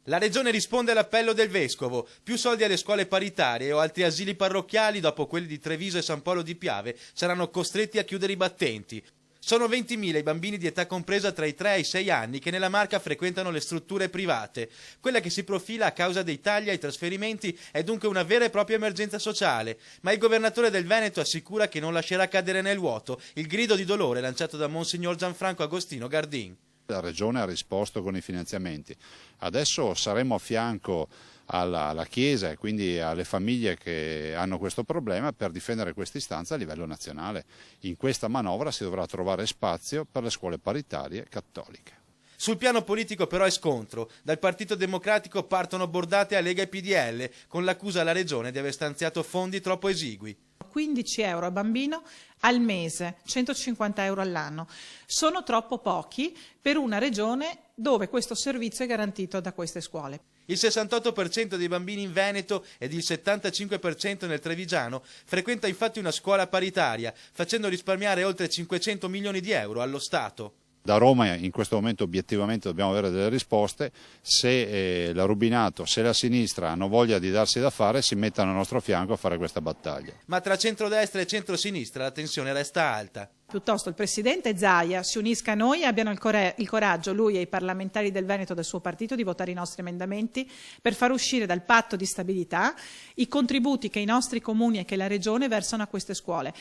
La Regione risponde all'appello del Vescovo, più soldi alle scuole paritarie o altri asili parrocchiali dopo quelli di Treviso e San Polo di Piave saranno costretti a chiudere i battenti. Sono 20.000 i bambini di età compresa tra i 3 e i 6 anni che nella Marca frequentano le strutture private. Quella che si profila a causa dei tagli ai trasferimenti è dunque una vera e propria emergenza sociale, ma il governatore del Veneto assicura che non lascerà cadere nel vuoto il grido di dolore lanciato da Monsignor Gianfranco Agostino Gardin. La Regione ha risposto con i finanziamenti. Adesso saremo a fianco alla Chiesa e quindi alle famiglie che hanno questo problema per difendere questa istanza a livello nazionale. In questa manovra si dovrà trovare spazio per le scuole paritarie cattoliche. Sul piano politico però è scontro. Dal Partito Democratico partono bordate a Lega e PDL con l'accusa alla Regione di aver stanziato fondi troppo esigui. 15 euro a bambino al mese, 150 euro all'anno. Sono troppo pochi per una regione dove questo servizio è garantito da queste scuole. Il 68% dei bambini in Veneto ed il 75% nel Trevigiano frequenta infatti una scuola paritaria, facendo risparmiare oltre 500 milioni di euro allo Stato. Da Roma in questo momento obiettivamente dobbiamo avere delle risposte. Se la Rubinato, se la sinistra hanno voglia di darsi da fare, si mettano al nostro fianco a fare questa battaglia. Ma tra centrodestra e centrosinistra la tensione resta alta. Piuttosto il Presidente Zaia si unisca a noi e abbiano il coraggio, lui e i parlamentari del Veneto del suo partito, di votare i nostri emendamenti per far uscire dal patto di stabilità i contributi che i nostri comuni e che la Regione versano a queste scuole.